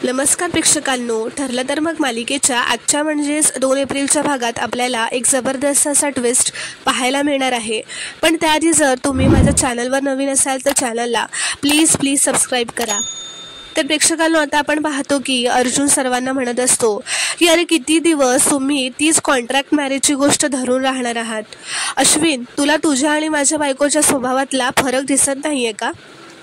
नमस्कार प्रेक्षकांनो, ठरलं तर मग मालिकेच्या आजच्या म्हणजेच 2 एप्रिलच्या भागात आपल्याला एक जबरदस्त असा ट्विस्ट पाहायला मिळणार आहे. पण त्याआधी जर तुम्ही माझ्या चॅनलवर नवीन असाल तर चॅनलला प्लीज सबस्क्राईब करा. तर प्रेक्षकांनो, आता आपण पाहतो की अर्जुन सर्वांना म्हणत असतो की अरे किती दिवस तुम्ही तीच कॉन्ट्रॅक्ट मॅरेजची गोष्ट धरून राहणार आहात. अश्विन, तुला तुझ्या आणि माझ्या बायकोच्या स्वभावातला फरक दिसत नाही आहे का?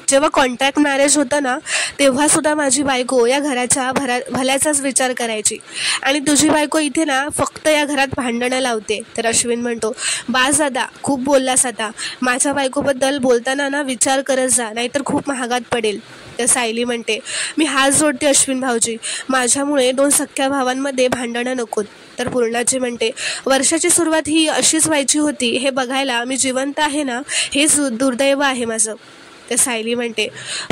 जेव्हा कॉन्ट्रॅक्ट मॅरेज होतं ना, तेव्हासुद्धा माझी बायको या घराच्या भल्याचाच विचार करायची आणि तुझी बायको इथे ना फक्त या घरात भांडणं लावते. तर अश्विन म्हणतो, बास दादा, खूप बोललास आता. माझ्या बायकोबद्दल बोलताना ना विचार करत जा, नाहीतर खूप महागात पडेल. तर सायली म्हणते, मी हात जोडते अश्विन भाऊजी, माझ्यामुळे 2 सख्ख्या भावांमध्ये भांडणं नकोत. तर पूर्णाजी म्हणते, वर्षाची सुरुवात ही अशीच व्हायची होती हे बघायला मी जिवंत आहे ना, हेच दुर्दैव आहे माझं. तर सायली म्हणते,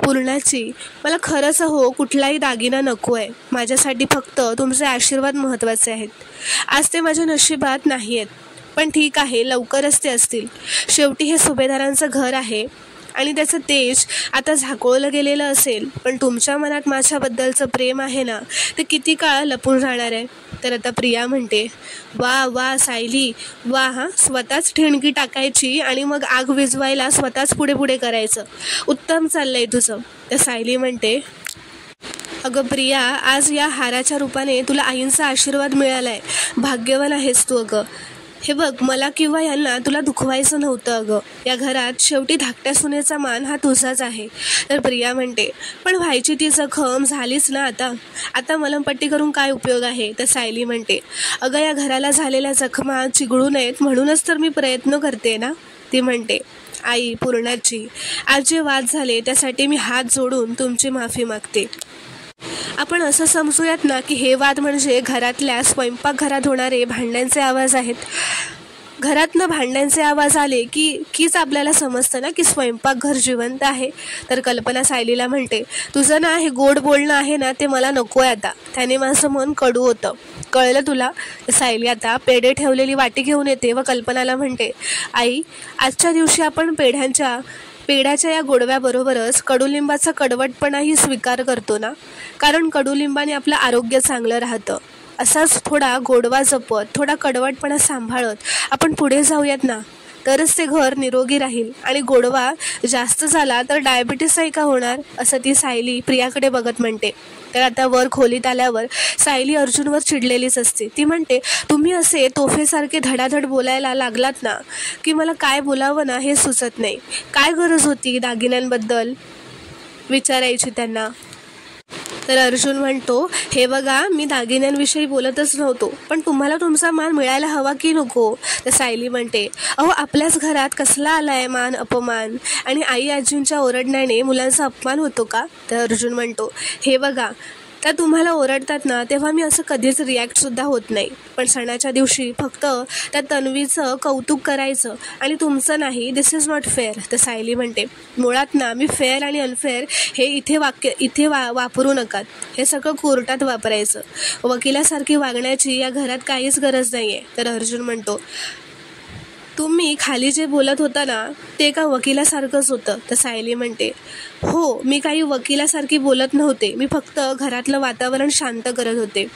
पूर्णाची, मला खरंच कुठलाही दागिना नको आहे. माझ्यासाठी फक्त तुमचे आशीर्वाद महत्त्वाचे आहेत. आज ते माझ्या नशिबात नाही आहेत, पण ठीक आहे, लवकरच ते असतील. शेवटी हे सुभेदारांचं घर आहे आणि त्याचं तेज आता झाकोळलं गेलेलं असेल, पण तुमच्या मनात माझ्याबद्दलचं प्रेम आहे ना, ते किती काळ लपून राहणार आहे. तर आता प्रिया म्हणते, वा सायली, वा, हां, स्वतःच ठिणगी टाकायची आणि मग आग विझवायला स्वतःच पुढे करायचं. उत्तम चाललंय तुझं. तर सायली म्हणते, अगं प्रिया, आज या हाराच्या रूपाने तुला आईंचा आशीर्वाद मिळालाय. भाग्यवान आहेस तू. अगं हे बघ, मला किंवा यांना तुला दुखवायचं नव्हतं. अगं या घरात शेवटी धाकट्या सुनेचा मान हा तुझाच आहे. तर प्रिया म्हणते, पण व्हायची ती जखम झालीच ना आता मलमपट्टी करून काय उपयोग आहे. तर सायली म्हणते, अगं या घराला झालेल्या जखमा चिघळू नयेत म्हणूनच तर मी प्रयत्न करते ना. ती म्हणते, आई पूर्णाची, आज जे वाद झाले त्यासाठी मी हात जोडून तुमची माफी मागते. आपण असं समजूयात ना की हे वाद म्हणजे घरातल्या स्वयंपाकघरात होणारे भांड्यांचे आवाज आहेत. घरातनं भांड्यांचे आवाज आले कीच आपल्याला समजतं ना की स्वयंपाकघर जिवंत आहे. तर कल्पना सायलीला म्हणते, तुझं ना हे गोड बोलणं आहे ना, ते मला नको आहे आता. त्याने माझं मन कडू होतं, कळलं तुला. सायली आता पेढे ठेवलेली वाटी घेऊन येते व कल्पनाला म्हणते, आई, आजच्या दिवशी आपण पेढ्याच्या या गोडव्याबरोबरच कडुलिंबाचा कडवटपणाही स्वीकार करतो ना, कारण कडुलिंबाने आपलं आरोग्य चांगलं राहतं. असाच थोडा गोडवा जपत, थोडा कडवटपणा सांभाळत आपण पुढे जाऊयात ना, तरच ते घर निरोगी राहील. आणि गोडवा जास्त झाला तर डायबिटीस नाही का होणार, असं ती सायली प्रियाकडे बघत म्हणते. तर आता वर खोलीत आल्यावर सायली अर्जुनवर चिडलेलीच असते. ती म्हणते, तुम्ही असे तोफेसारखे धडाधड बोलायला लागलात ना की मला काय बोलावं ना हे सुचत नाही. काय गरज होती दागिन्यांबद्दल विचारायची त्यांना. तर अर्जुन म्हणतो, हे बघा, मी दागिन्यांविषयी बोलतच नव्हतो, पण तुम्हाला तुमचा मान मिळायला हवा की नको. तर सायली म्हणते, आपल्याच घरात कसला आलाय मान अपमान, आणि आई आजींच्या ओरडण्याने मुलांचा अपमान होतो का. तर अर्जुन म्हणतो, हे बघा, त्या तुम्हाला ओरडतात ना तेव्हा मी असं कधीच रिॲक्टसुद्धा होत नाही, पण सणाच्या दिवशी फक्त त्या तन्वीचं कौतुक करायचं आणि तुमचं नाही. दिस इज नॉट फेअर. तर सायली म्हणते, मुळात ना मी फेअर आणि अनफेअर हे इथे वापरू नका. हे सगळं कोर्टात वापरायचं. वकिलासारखी वागण्याची या घरात काहीच गरज नाही आहे. तर अर्जुन म्हणतो, तुम्ही खाली जे बोलत होता ना ते का वकिलासारखंच होतं. तर सायली म्हणते, हो, मी काही वकिलासारखी बोलत नव्हते, मी फक्त घरातलं वातावरण शांत करत होते.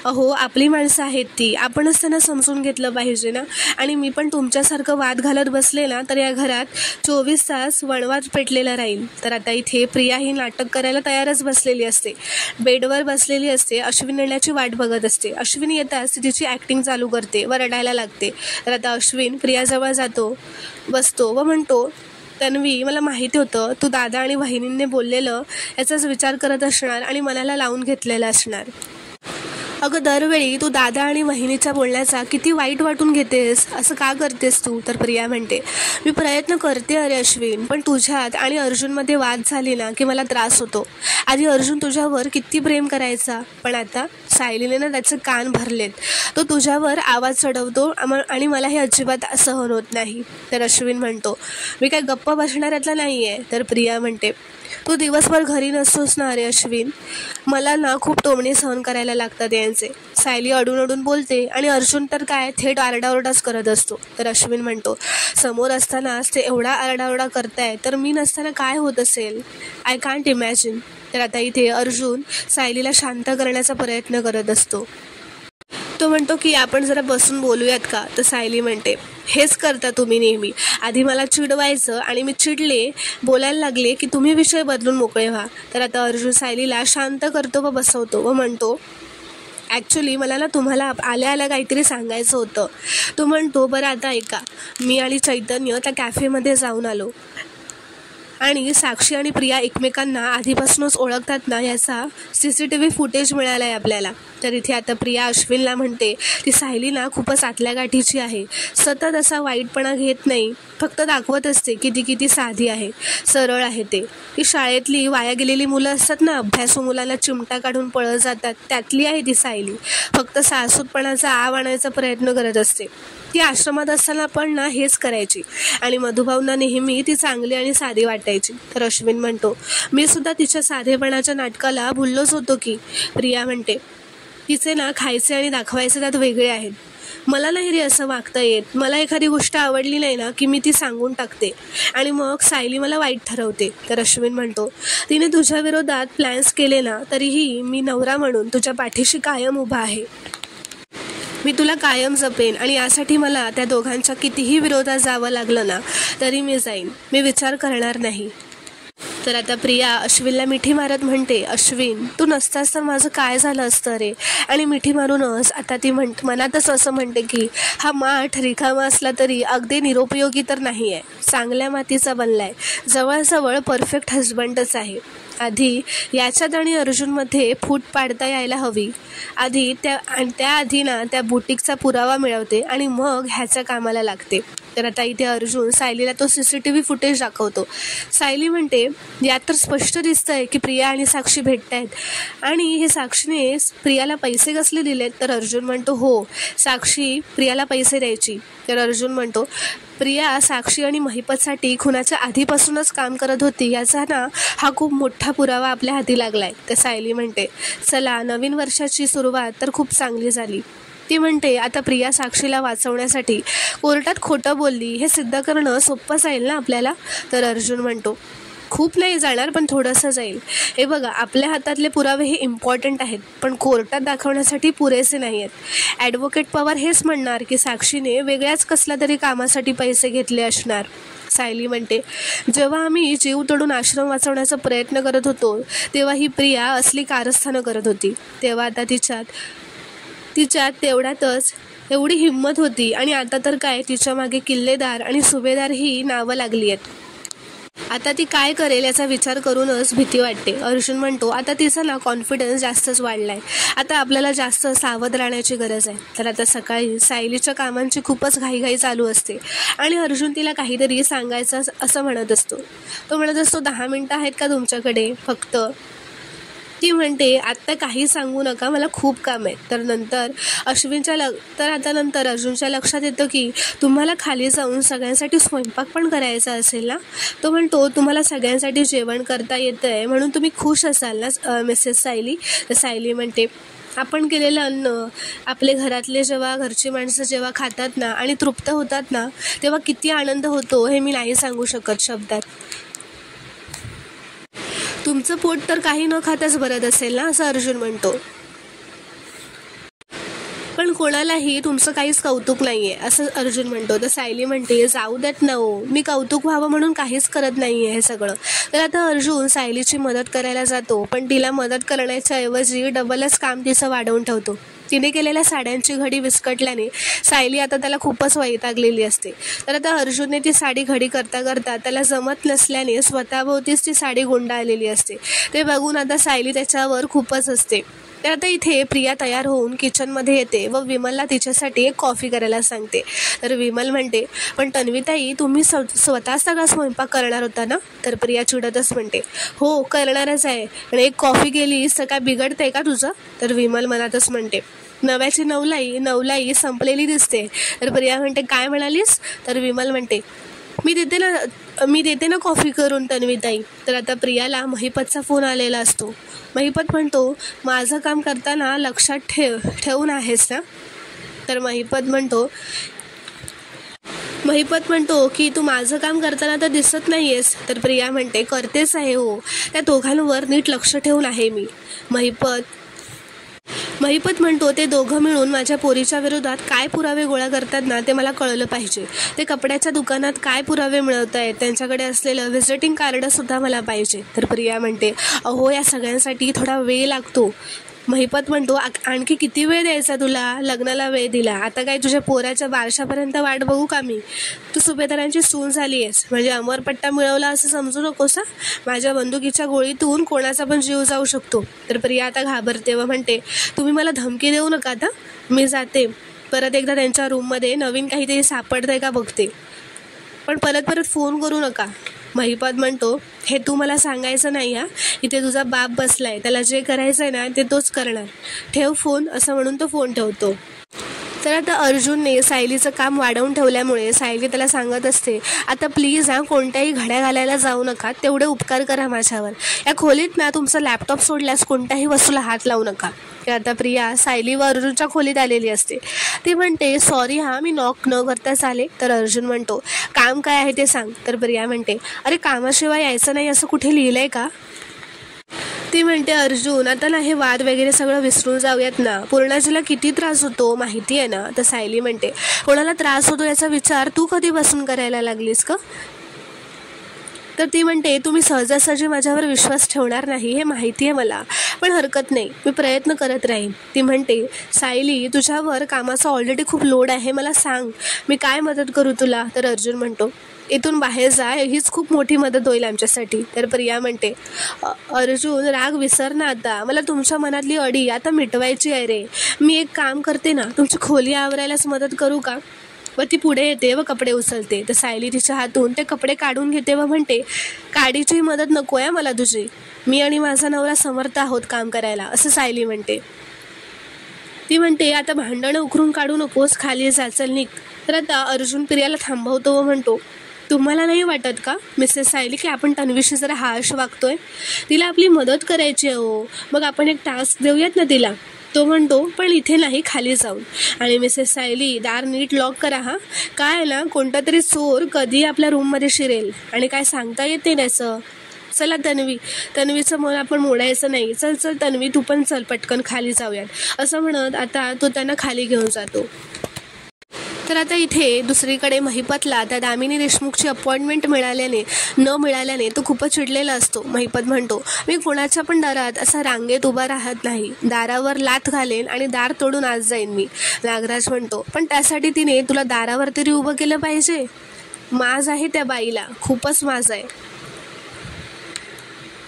आपली माणसं आहेत ती, आपणच त्यांना समजून घेतलं पाहिजे ना. आणि मी पण तुमच्यासारखं वाद घालत बसले ना तर या घरात 24 तास वणवाद पेटलेला राहील. तर आता इथे प्रिया ही नाटक करायला तयारच बसलेली असते, बेडवर बसलेली असते, अश्विन येण्याची वाट बघत असते. अश्विन येताच ती तिची ॲक्टिंग चालू करते व रडायला लागते. तर आता अश्विन प्रियाजवळ जातो, बसतो व म्हणतो, तन्वी, मला माहिती होतं तू दादा आणि वहिनींनी बोललेलं याचाच विचार करत असणार आणि मनाला लावून घेतलेला असणार. अगं दरवेळी तू दादा आणि वहिनीच्या बोलण्याचा किती वाईट वाटून घेतेस, असं का करतेस तू. तर प्रिया म्हणते, मी प्रयत्न करते अरे अश्विन, पण तुझ्यात आणि अर्जुनमध्ये वाद झाली ना की मला त्रास होतो. आधी अर्जुन तुझ्यावर किती प्रेम करायचा, पण आता सायलीने ना त्याचे कान भरलेत. तो तुझ्यावर आवाज चढवतो आणि मला हे अजिबात सहन होत नाही. तर अश्विन म्हणतो, मी काय गप्प बसणाऱ्यातला नाही आहे. तर प्रिया म्हणते, तू दिवसभर घरी नसतोस ना अरे अश्विन, मला ना खूप टोमणे सहन करायला लागतात यांचे. सायली अडून बोलते आणि अर्जुन तर काय थेट आरडाओरडाच करत असतो. तर अश्विन म्हणतो, समोर असतानाच ते एवढा आरडाओरडा करताय तर मी नसताना काय होत असेल. I can't imagine. तर आता इथे अर्जुन सायलीला शांत करण्याचा प्रयत्न करत असतो. तो म्हणतो की आपण जरा बसून बोलूयात का. तर सायली म्हणते हेच करता तुम्ही नेहमी, आधी मला चिडवायचं आणि मी चिडले बोलायला लागले की तुम्ही विषय बदलून मोकळे व्हा. तर आता अर्जुन सायलीला शांत करतो व बसवतो व म्हणतो ॲक्च्युली मला ना तुम्हाला आल्या आल्या काहीतरी सांगायचं होतं. तो म्हणतो बरं आता ऐका, मी आणि चैतन्य त्या कॅफेमध्ये जाऊन आलो आणि साक्षी आणि प्रिया एकमेकांना आधीपासूनच ओळखतात ना याचा CCTV फुटेज मिळाला आहे आपल्याला. तर इथे आता प्रिया अश्विनला म्हणते ती सायली ना खूपच आतल्या गाठीची आहे, सतत असा वाईटपणा घेत नाही, फक्त दाखवत असते की ती किती साधी आहे, सरळ आहे. ती शाळेतली वाया गेलेली मुलं असतात ना, अभ्यासू मुलांना चिमटा काढून पळत जातात, त्यातली आहे ती सायली. फक्त सासूतपणाचा आव आणायचा प्रयत्न करत असते. ती आश्रमात असताना पण ना हेच करायची आणि मधुभाऊंना नेहमी ती चांगली आणि साधी वाटायची. तर अश्विन म्हणतो मी सुद्धा तिच्या साधेपणाच्या नाटकाला भुललोच होतो की. प्रिया म्हणते तिचे ना खायचे आणि दाखवायचे त्यात वेगळे आहेत. मला नाही रे असं वागता येत. मला एखादी गोष्ट आवडली नाही ना की मी ती सांगून टाकते आणि मग सायली मला वाईट ठरवते. तर अश्विन म्हणतो तिने तुझ्या विरोधात प्लॅन्स केले ना तरीही मी नवरा म्हणून तुझ्या पाठीशी कायम उभा आहे. मी तुला कायम जपेन आणि यासाठी मला त्या दोघांच्या कितीही विरोधात जावं लागलं ना तरी मी जाईन, मी विचार करणार नाही. तर आता प्रिया अश्विनला मिठी मारत म्हणते अश्विन तू नसतास तर माझं काय झालं असतं रे. आणि मिठी मारूनच आता ती मनातच असं म्हणते की हा माठ रिकामा असला तरी अगदी निरुपयोगी तर नाही आहे, चांगल्या मातीचा बनलाय, जवळजवळ परफेक्ट हजबंडच आहे. आधी याच्यात आणि अर्जुनमध्ये फूट पाडता यायला हवी. त्याआधी ना त्या बुटीकचा पुरावा मिळवते आणि मग ह्याच्या कामाला लागते. तर आता इथे अर्जुन सायलीला तो CCTV फुटेज दाखवतो. सायली म्हणते यात तर स्पष्ट दिसतंय की प्रिया आणि साक्षी भेटतायत आणि हे साक्षीने प्रियाला पैसे कसले दिलेत. तर अर्जुन म्हणतो हो, साक्षी प्रियाला पैसे द्यायची. तर अर्जुन म्हणतो प्रिया साक्षी आणि महिपतसाठी खुनाच्या आधीपासूनच काम करत होती याचा ना हा खूप मोठा पुरावा आपल्या हाती लागलाय. तर सायली म्हणते चला नवीन वर्षाची सुरुवात तर खूप चांगली झाली. ती म्हणते आता प्रिया साक्षीला वाचवण्यासाठी कोर्टात खोटं बोलली हे सिद्ध करणं सोपं जाईल ना आपल्याला. तर अर्जुन म्हणतो खूप नाही जाणार पण थोडंसं जाईल. हे बघा आपल्या हातातले पुरावे हे इम्पॉर्टंट आहेत पण कोर्टात दाखवण्यासाठी पुरेसे नाही आहेत. ॲडव्होकेट पवार हेच म्हणणार की साक्षीने वेगळ्याच कसल्या तरी कामासाठी पैसे घेतले असणार. सायली म्हणते जेव्हा आम्ही जीव तोडून आश्रम वाचवण्याचा प्रयत्न करत होतो तेव्हा ही प्रिया असली कारस्थानं करत होती. तेव्हा आता तिच्यात तेवढ्यातच एवढी हिंमत होती आणि आता तर काय तिच्या मागे किल्लेदार आणि सुभेदार ही नावं लागली आहेत. आता ती काय करेल याचा विचार करूनच भीती वाटते. अर्जुन म्हणतो आता तिचा ना कॉन्फिडन्स जास्तच वाढलाय, आता आपल्याला जास्त सावध राहण्याची गरज आहे. तर आता सकाळी सायलीच्या कामांची खूपच घाईघाई चालू असते आणि अर्जुन तिला काहीतरी सांगायचं असं म्हणत असतो. तो म्हणत असतो 10 मिनिटं आहेत का तुमच्याकडे फक्त. ती म्हणते आत्ता काही सांगू नका, मला खूप काम आहे. तर नंतर अर्जुनच्या लक्षात येतं की तुम्हाला खाली जाऊन सगळ्यांसाठी स्वयंपाक पण करायचा असेल ना. तो म्हणतो तुम्हाला सगळ्यांसाठी जेवण करता येतं आहे म्हणून तुम्ही खुश असाल ना मिसेस सायली. तर सायली म्हणते आपण केलेलं अन्न आपले घरची माणसं जेव्हा खातात ना आणि तृप्त होतात ना तेव्हा किती आनंद होतो हे मी नाही सांगू शकत शब्दात. तुमचं पोट तर काही न खाताच भरत असेल ना असं अर्जुन म्हणतो. पण कोणालाही तुमचं काहीच कौतुक नाहीये असं अर्जुन म्हणतो. तर सायली म्हणते जाऊ देत ना हो, मी कौतुक व्हावं म्हणून काहीच करत नाहीये हे सगळं. तर आता अर्जुन सायलीची मदत करायला जातो पण तिला मदत करण्याच्या ऐवजी डबलच काम तिचं वाढवून ठेवतो. तिने केलेल्या साड्यांची घडी विस्कटल्याने सायली आता त्याला खूपच वैतागलेली असते. तर आता अर्जुनने ती साडी घडी करता करता त्याला जमत नसल्याने स्वतःभोवतीच ती साडी गुंडाळलेली असते. ते बघून आता सायली त्याच्यावर खूपच असते. तर आता इथे प्रिया तयार होऊन किचनमध्ये येते व विमलला तिच्यासाठी एक कॉफी करायला सांगते. तर विमल म्हणते पण तन्वीताई तुम्ही स्वतः सगळा स्वयंपाक करणार होता ना. तर प्रिया चिडतच म्हणते हो करणारच आहे पण एक कॉफी केलीस तर काय बिघडतंय का तुझं. तर विमल मनातच म्हणते नव्याची नवलाई संपलेली दिसते. तर प्रिया म्हणते काय म्हणालीस. तर विमल म्हणते मी देते ना कॉफी करून तन्वीताई. तर आता प्रियाला महिपतचा फोन आलेला असतो. महिपत म्हणतो माझं काम करताना लक्षात ठेवून आहेस ना. तर महिपत महिपत म्हणतो की तू माझं काम करताना तर दिसत नाहीयेस. तर प्रिया म्हणते करतेच आहे हो, त्या दोघांवर नीट लक्ष ठेवून आहे मी. महिपत म्हणतो ते दोघं मिळून माझ्या पोरीच्या विरोधात काय पुरावे गोळा करतात ना ते मला कळलं पाहिजे. ते कपड्याच्या दुकानात काय पुरावे मिळवत आहेत, त्यांच्याकडे असलेलं व्हिजिटिंग कार्डसुद्धा मला पाहिजे. तर प्रिया म्हणते अहो या सगळ्यांसाठी थोडा वेळ लागतो. महिपत म्हणतो आणखी किती वेळ द्यायचा तुला, लग्नाला वेळ दिला, आता काय तुझ्या पोराच्या बारशापर्यंत वाट बघू का मी. तू सुभेदारांची सून झाली आहेस म्हणजे अमरपट्टा मिळवला असं समजू नकोस. माझ्या बंदुकीच्या गोळीतून कोणाचा पण जीव जाऊ शकतो. तर प्रिया आता घाबरते व म्हणते तुम्ही मला धमकी देऊ नका, आता मी जाते. परत एकदा त्यांच्या रूममध्ये नवीन काहीतरी सापडतंय का बघते, पण परत फोन करू नका. महिपत म्हणतो हे तू मला सांगायचं नाही हा, इथे तुझा बाप बसलाय, त्याला जे करायचं आहे ना ते तोच करणार, ठेव फोन असं म्हणून तो फोन ठेवतो. तर आता अर्जुनने सायलीचं काम वाढवून ठेवल्यामुळे सायली त्याला सांगत असते आता प्लीज कोणत्याही घड्या घालायला जाऊ नका, तेवढे उपकार करा माझ्यावर. या खोलीत ना तुमचा लॅपटॉप सोडल्यास कोणत्याही वस्तूला हात लावू नका. आता प्रिया सायली व अर्जुनच्या खोलीत आलेली असते. ती म्हणते सॉरी मी नॉक न करताच आले. तर अर्जुन म्हणतो काम काय आहे ते सांग. तर प्रिया म्हणते अरे कामाशिवाय यायचं नाही असं कुठे लिहिलंय का. ती म्हणते अर्जुन आता ना हे वाद वगैरे सगळं विसरून जाऊयात ना, पूर्णाजीला किती त्रास होतो माहिती आहे ना. तर सायली म्हणते कोणाला त्रास होतो याचा विचार तू कधीपासून करायला लागलीस का. तर ती म्हणते तुम्ही सहजासहजी माझ्यावर विश्वास ठेवणार नाही हे माहिती आहे मला, पण हरकत नाही, मी प्रयत्न करत राहीन. ती म्हणते सायली तुझ्यावर कामाचा ऑलरेडी खूप लोड आहे, मला सांग मी काय मदत करू तुला. तर अर्जुन म्हणतो इथून बाहेर जा, हीच खूप मोठी मदत होईल आमच्यासाठी. तर प्रिया म्हणते अर्जुन राग विसर ना, आता मला तुमच्या मनातली अडी आता मिटवायची आहे रे. मी एक काम करते ना, तुमची खोली आवरायलाच मदत करू का. व ती पुढे येते व कपडे उचलते. तर सायली तिच्या हातून ते कपडे काढून घेते व म्हणते काडीची मदत नको आहे मला तुझी, मी आणि माझा नवरा समर्थ आहोत काम करायला असं सायली म्हणते. ती म्हणते आता भांडणं उकरून काढू नकोस, खाली जा, चल निघ. तर आता अर्जुन प्रियाला थांबवतो व म्हणतो तुम्हाला नाही वाटत का मिसेस सायली की आपण तन्वीशी जरा हार्श वागतोय, तिला आपली मदत करायची आहे हो, मग आपण एक टास्क देऊयात ना तिला. तो म्हणतो पण इथे नाही, खाली जाऊन. आणि मिसेस सायली दार नीट लॉक करा काय ना कोणता तरी चोर कधी आपल्या रूममध्ये शिरेल आणि काय सांगता येत नाही त्याचं. चला तन्वीचं मन आपण मोडायचं नाही, चल तन्वी तू पण चल पटकन खाली जाऊयात असं म्हणत आता तो त्यांना खाली घेऊन जातो. तर आता इथे दुसरीकडे महिपतला त्या दामिनी देशमुखची अपॉइंटमेंट न मिळाल्याने तो खूपच चिडलेला असतो. महिपत म्हणतो मी कोणाच्या पण दारात असा रांगेत उभा राहत नाही, दारावर लाथ घालेन आणि दार तोडून आज जाईन मी. नागराज म्हणतो पण त्यासाठी तिने तुला दारावर तरी उभं केलं पाहिजे, माज आहे त्या बाईला, खूपच माज आहे.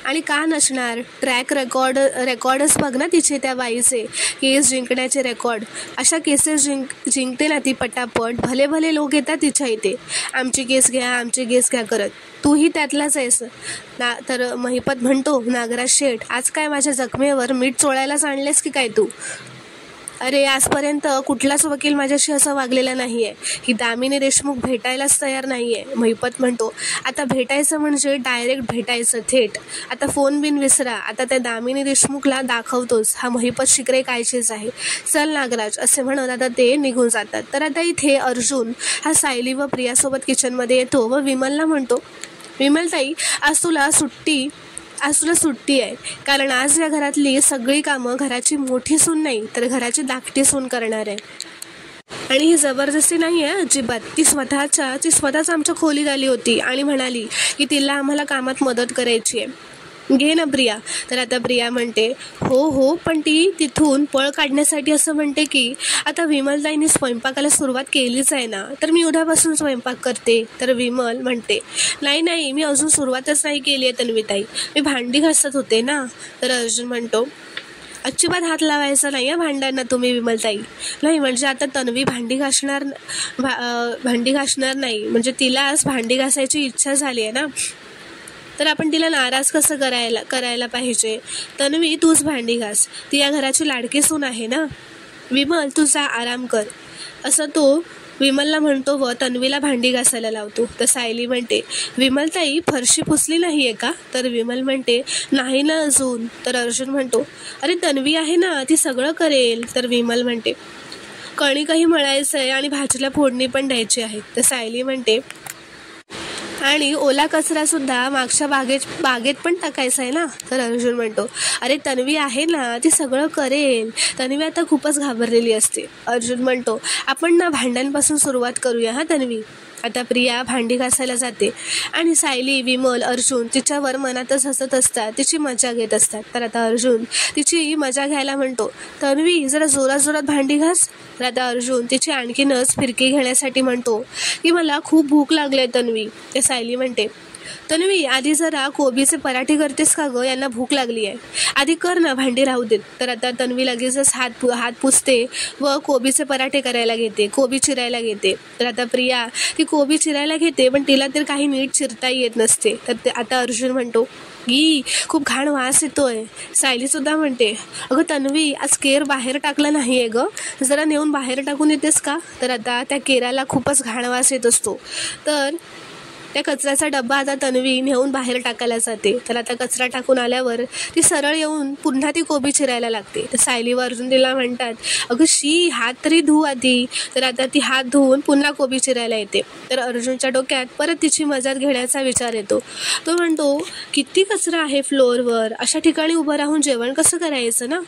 आणि का नसणार, ट्रॅक रेकॉर्डच बघ ना तिचे, त्या बाईचे केस जिंकण्याचे रेकॉर्ड. अशा केसेस जिंकते ना ती पटापट, भले लोक येतात तिच्या इथे आमची केस घ्या करत, तूही त्यातलाच आहेस ना. तर महिपत म्हणतो नागराज शेठ आज काय माझ्या जखमेवर मीठ चोळायलाच आणलेस की काय तू. अरे आजपर्यंत कुठलाच वकील माझ्याशी असं वागलेला नाही आहे, ही दामिनी देशमुख भेटायलाच तयार नाही आहे. महिपत म्हणतो आता भेटायचं म्हणजे डायरेक्ट भेटायचं थेट, आता फोन बिन विसरा, आता त्या दामिनी देशमुखला दाखवतोच, हा महिपत शिकरे कायचेच आहे, चल नागराज असे म्हणत आता ते निघून जातात. तर आता इथे अर्जुन हा सायली व प्रियासोबत किचनमध्ये येतो व विमलला म्हणतो विमलताई आज तुला सुट्टी आहे, कारण आज या घरातली सगळी कामं घराची मोठी सून नाही तर घराची धाकटी सून करणार आहे. आणि ही जबरदस्ती नाही आहे अजिबात, ती स्वतःच आमच्या खोलीत आली होती आणि म्हणाली की तिला आम्हाला कामात मदत करायची आहे, घे ना प्रिया. तर आता प्रिया म्हणते हो पण ती तिथून पळ काढण्यासाठी असं म्हणते की आता विमलताईंनी स्वयंपाकाला सुरुवात केलीच आहे ना, तर मी उद्यापासून स्वयंपाक करते. तर विमल म्हणते नाही मी अजून सुरुवातच नाही केली आहे तन्वीताई, मी भांडी घासत होते ना. तर अर्जुन म्हणतो अजिबात हात लावायचा नाही या भांड्यांना तुम्ही विमलताई, नाही म्हणजे आता तन्वी भांडी घासणार नाही, म्हणजे तिला आज भांडी घासायची इच्छा झाली आहे ना, तर आपण तिला नाराज कसं करायला पाहिजे. तन्वी तूच भांडी घास, ती या घराची लाडकी सून आहे ना, विमल तुझा आराम कर असं तो विमलला म्हणतो व तन्वीला भांडी घासायला लावतो. तर सायली म्हणते विमलताई फरशी पुसली नाही आहे का. तर विमल म्हणते नाही ना अजून. तर अर्जुन म्हणतो अरे तन्वी आहे ना, ती सगळं करेल. तर विमल म्हणते कणिकही मळायचं आहे आणि भाजीला फोडणी पण द्यायची आहे. तर सायली म्हणते आणि ओला कचरा सुद्धा मागच्या बागेत पण टाकायचा आहे ना. तर अर्जुन म्हणतो अरे तन्वी आहे ना, ती सगळं करेल. तन्वी आता खूपच घाबरलेली असते. अर्जुन म्हणतो आपण ना भांड्यांपासून सुरुवात करूया हा तन्वी. आता प्रिया भांडी घासायला जाते आणि सायली, विमल, अर्जुन तिच्यावर मनातच हसत असतात, तिची मजा घेत असतात. तर आता अर्जुन तिची मजा घ्यायला म्हणतो तन्वी जरा जोरात जोरात भांडी घास. तर आता अर्जुन तिची आणखीनच फिरकी घेण्यासाठी म्हणतो की मला खूप भूक लागली तन्वी. ते सायली म्हणते तन्वी आधी जरा कोबीचे पराठे करतेस का गं, यांना भूक लागली आहे. आधी कर ना, भांडी राहू देत. तर आता तन्वी लगेचच हात पुसते व कोबीचे पराठे करायला घेते, कोबी चिरायला घेते. तर आता प्रिया ती कोबी चिरायला घेते पण तिला तर काही नीट चिरता येत नसते. तर आता अर्जुन म्हणतो ई खूप घाण वास येतोय. सायली सुद्धा म्हणते अगं तन्वी आज केर बाहेर टाकला नाही आहे गं, जरा नेऊन बाहेर टाकून येतेस का. तर आता त्या केराला खूपच घाण वास येत असतो. तर त्या कचऱ्याचा डब्बा आता तन्वी नेऊन बाहेर टाकायला जाते. तर आता कचरा टाकून आल्यावर ती सरळ येऊन पुन्हा ती कोबी चिरायला लागते. तर सायली व अर्जुन तिला म्हणतात अगं शी हात तरी धुऊ आधी. तर आता ती हात धुवून पुन्हा कोबी चिरायला येते. तर अर्जुनच्या डोक्यात परत तिची मदत घेण्याचा विचार येतो. तो म्हणतो किती कचरा आहे फ्लोअरवर, अशा ठिकाणी उभं राहून जेवण कसं करायचं ना.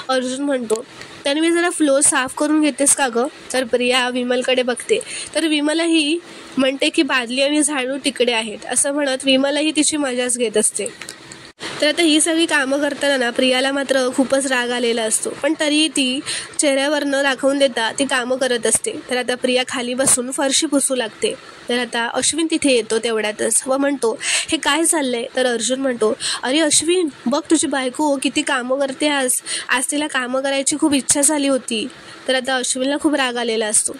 अर्जुन म्हणतो तन्वी जरा फ्लोअर साफ करून घेतेस का गं. तर प्रिया विमलकडे बघते. तर विमलही म्हणते की बादली आणि झाडू तिकडे आहेत. असं म्हणत विमलही तिची मजाच घेत असते. तर आता ही सगळी कामं करताना ना प्रियाला मात्र खूपच राग आलेला असतो, पण तरीही ती चेहऱ्यावर न दाखवून देता ती कामं करत असते. तर आता प्रिया खाली बसून फरशी पुसू लागते. तर आता अश्विन तिथे येतो तेवढ्यातच व म्हणतो हे काय चाललंय. तर अर्जुन म्हणतो अरे अश्विन बघ तुझी बायको किती कामं करते, आज तिला कामं करायची खूप इच्छा झाली होती. तर आता अश्विनला खूप राग आलेला असतो.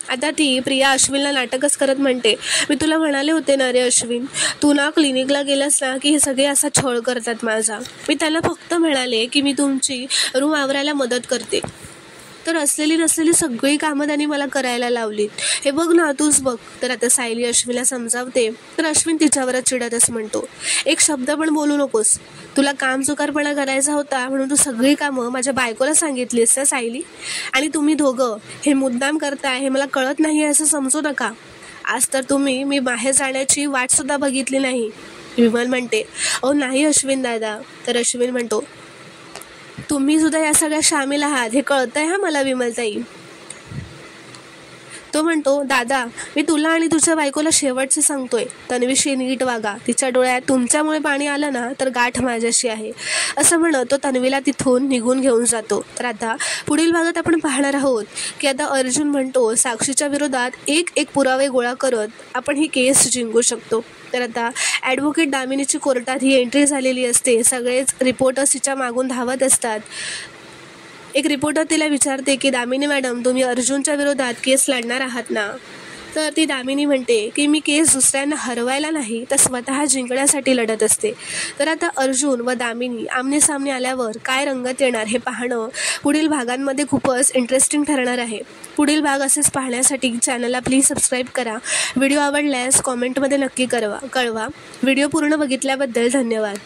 आता ती प्रिया अश्विनला नाटकच करत म्हणते मी तुला म्हणाले होते ना रे अश्विन, तू ना क्लिनिकला गेलास ना की हे सगळे असा छळ करतात माझा. मी त्याला फक्त म्हणाले की मी तुमची रूम आवरायला मदत करते, तर असलेली नसलेली सगळी कामं त्यांनी मला करायला लावली. हे बघ ना तूच बघ. तर आता सायली अश्विनला समजावते. तर अश्विन तिच्यावरच चिडतच म्हणतो एक शब्द पण बोलू नकोस, तुला कामचुकारपणा करायचा होता म्हणून तू सगळी कामं माझ्या बायकोला सांगितलीस ना सायली, आणि तुम्ही दोघं हे मुद्दाम करताय हे मला कळत नाही असं समजू नका. आज तर तुम्ही मी बाहेर जाण्याची वाटसुद्धा बघितली नाही. विमल म्हणते अहो नाही अश्विन दादा. तर अश्विन म्हणतो तुम्ही सुद्धा या सगळ्या सामील आहात हे कळतंय हा मला विमलताई. तो म्हणतो दादा मी तुला आणि तुझ्या बायकोला शेवटचं सांगतोय, तन्वीशी नीट वागा. तिच्या डोळ्यात तुमच्यामुळे पाणी आलं ना तर गाठ माझ्याशी आहे. असं म्हणत तो तन्वीला तिथून निघून घेऊन जातो. तर आता पुढील भागात आपण पाहणार आहोत की आता अर्जुन म्हणतो साक्षीच्या विरोधात एक पुरावे गोळा करत आपण ही केस जिंकू शकतो. तर आता ॲडव्होकेट दामिनीची कोर्टात ही एंट्री झालेली असते. सगळेच रिपोर्टर्स तिच्या मागून धावत असतात. एक रिपोर्टर तिला विचारते की दामिनी मॅडम तुम्ही अर्जुनच्या विरोधात केस लढणार आहात ना. तर ती दामिनी म्हणते की मी केस दुसऱ्यांना हरवायला नाही तर स्वतः जिंकण्यासाठी लढत असते. तर आता अर्जुन व दामिनी आमने सामने आल्यावर काय रंगत येणार हे पाहणं पुढील भागांमध्ये खूपच इंटरेस्टिंग ठरणार आहे. पुढील भाग असेच पाहण्यासाठी चॅनलला प्लीज सबस्क्राईब करा. व्हिडिओ आवडल्यास कॉमेंटमध्ये नक्की कळवा. व्हिडिओ पूर्ण बघितल्याबद्दल धन्यवाद.